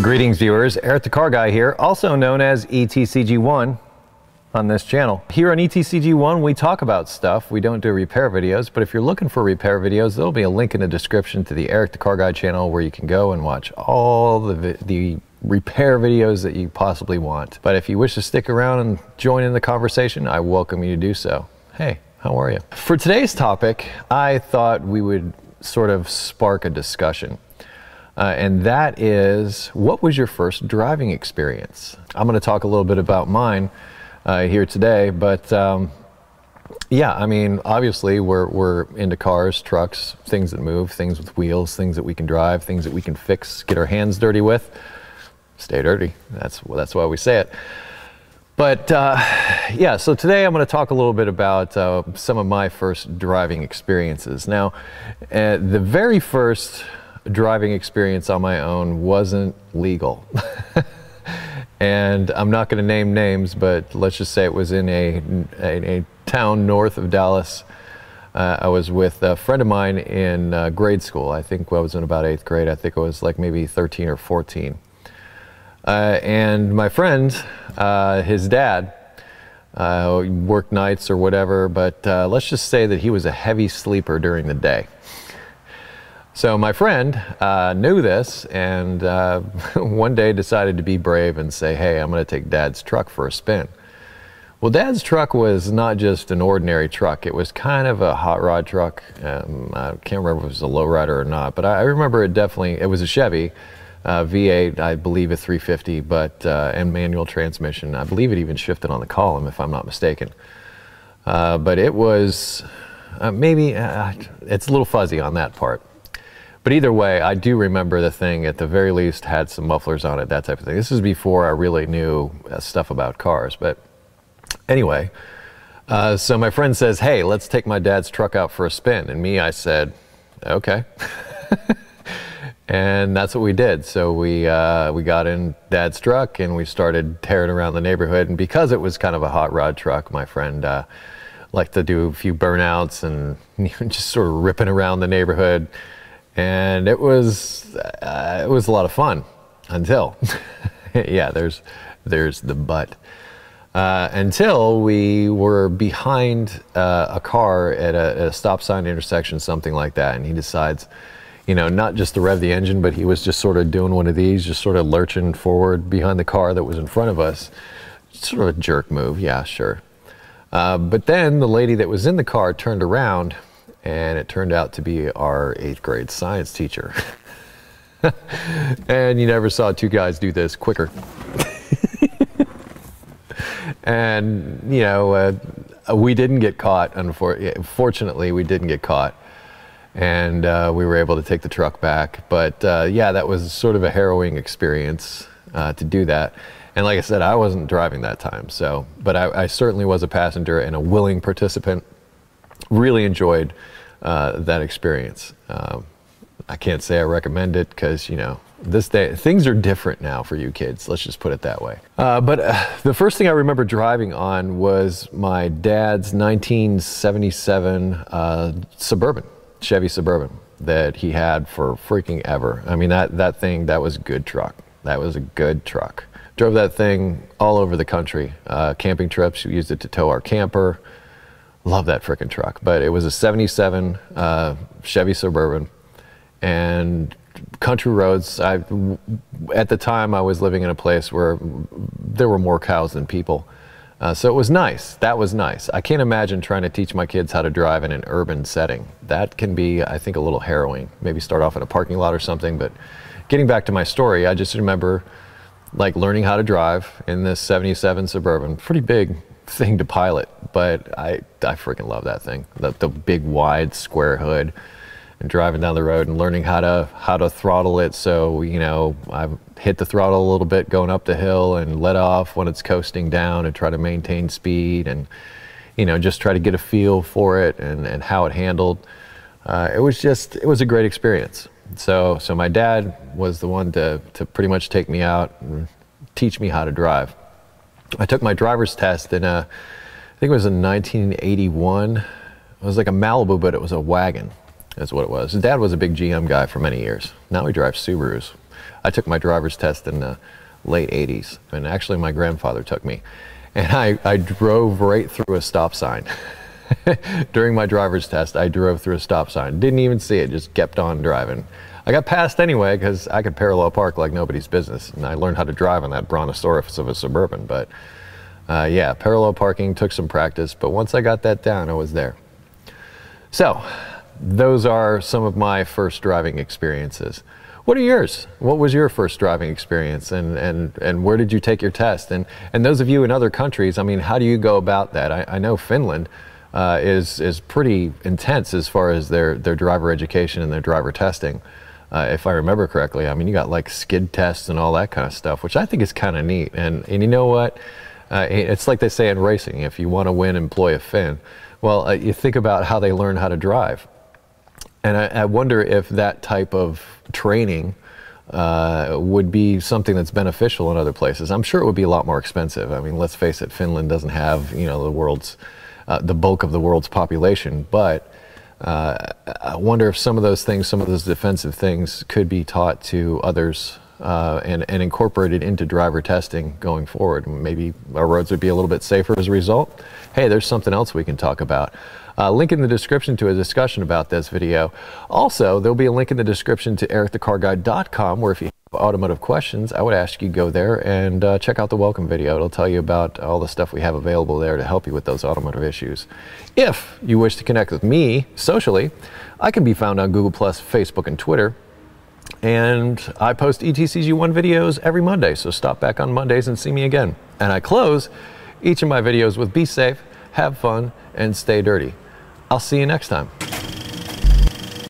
Greetings viewers, Eric the Car Guy here, also known as ETCG1 on this channel. Here on ETCG1 we talk about stuff, we don't do repair videos, but if you're looking for repair videos, there'll be a link in the description to the Eric the Car Guy channel where you can go and watch all the repair videos that you possibly want. But if you wish to stick around and join in the conversation, I welcome you to do so. Hey, how are you? For today's topic, I thought we would sort of spark a discussion. And that is, what was your first driving experience? I'm going to talk a little bit about mine here today, but yeah, I mean, obviously we're into cars, trucks, things that move, things with wheels, things that we can drive, things that we can fix, get our hands dirty with. Stay dirty. That's why we say it. But yeah, so today I'm going to talk a little bit about some of my first driving experiences. Now, the very first driving experience on my own wasn't legal. And I'm not going to name names, but let's just say it was in a town north of Dallas. I was with a friend of mine in grade school. I think I was in about 8th grade. I think I was like maybe 13 or 14. And my friend, his dad, worked nights or whatever, but let's just say that he was a heavy sleeper during the day. So my friend knew this and one day decided to be brave and say, hey, I'm going to take Dad's truck for a spin. Well, Dad's truck was not just an ordinary truck. It was kind of a hot rod truck. I can't remember if it was a lowrider or not, but I remember it was a Chevy V8, I believe a 350, but and manual transmission. I believe it even shifted on the column, if I'm not mistaken. But it was maybe it's a little fuzzy on that part. But either way, I do remember the thing at the very least had some mufflers on it, that type of thing. This is before I really knew stuff about cars. But anyway, so my friend says, hey, let's take my dad's truck out for a spin. And I said, okay. And that's what we did. So we got in Dad's truck and we started tearing around the neighborhood. And because it was kind of a hot rod truck, my friend liked to do a few burnouts and just sort of ripping around the neighborhood. And it was a lot of fun until, yeah, there's the but. Until we were behind a car at a stop sign intersection, something like that, and he decides, you know, not just to rev the engine, but he was just sort of doing one of these, just sort of lurching forward behind the car that was in front of us. Sort of a jerk move, yeah, sure. But then the lady that was in the car turned around, and it turned out to be our 8th grade science teacher. And you never saw two guys do this quicker. And, you know, we didn't get caught. Fortunately, we didn't get caught. And we were able to take the truck back. But yeah, that was sort of a harrowing experience to do that. And like I said, I wasn't driving that time. So, but I certainly was a passenger and a willing participant. Really enjoyed that experience. I can't say I recommend it because, you know, this day things are different now for you kids. Let's just put it that way. But the first thing I remember driving on was my dad's 1977 Suburban, Chevy Suburban that he had for freaking ever. I mean, that thing, that was a good truck. That was a good truck. Drove that thing all over the country. Camping trips, we used it to tow our camper. Love that frickin' truck. But it was a 77 Chevy Suburban, and country roads. At the time I was living in a place where there were more cows than people. So it was nice. That was nice. I can't imagine trying to teach my kids how to drive in an urban setting. That can be, I think, a little harrowing. Maybe start off in a parking lot or something. But getting back to my story, I just remember like learning how to drive in this 77 Suburban. Pretty big thing to pilot, but I freaking love that thing. The big wide square hood, and driving down the road and learning how to throttle it. So, you know, I hit the throttle a little bit going up the hill and let off when it's coasting down and try to maintain speed and, you know, just try to get a feel for it and how it handled. It was a great experience. So my dad was the one to pretty much take me out and teach me how to drive. I took my driver's test in I think it was in 1981. It was like a Malibu, but it was a wagon. That's what it was. His dad was a big GM guy for many years. Now he drives Subarus. I took my driver's test in the late 80s, and actually my grandfather took me. And I drove right through a stop sign. During my driver's test, I drove through a stop sign. Didn't even see it, just kept on driving. I got passed anyway because I could parallel park like nobody's business. And I learned how to drive on that brontosaurus of a Suburban. But yeah, parallel parking took some practice. But once I got that down, I was there. So those are some of my first driving experiences. What are yours? What was your first driving experience, and where did you take your test? And those of you in other countries, I mean, how do you go about that? I know Finland is pretty intense as far as their driver education and their driver testing. If I remember correctly, I mean, you got like skid tests and all that kind of stuff, which I think is kind of neat. And you know what? It's like they say in racing, if you want to win, employ a Finn. Well, you think about how they learn how to drive. And I wonder if that type of training would be something that's beneficial in other places. I'm sure it would be a lot more expensive. I mean, let's face it, Finland doesn't have, you know, the bulk of the world's population, but I wonder if some of those things, some of those defensive things could be taught to others and incorporated into driver testing going forward. Maybe our roads would be a little bit safer as a result. Hey, there's something else we can talk about. Link in the description to a discussion about this video. Also, there'll be a link in the description to ericthecarguy.com, where if you have automotive questions, I would ask you go there and check out the welcome video. It'll tell you about all the stuff we have available there to help you with those automotive issues. If you wish to connect with me socially, I can be found on Google+, Facebook, and Twitter. And I post ETCG1 videos every Monday, so stop back on Mondays and see me again. And I close each of my videos with be safe, have fun, and stay dirty. I'll see you next time.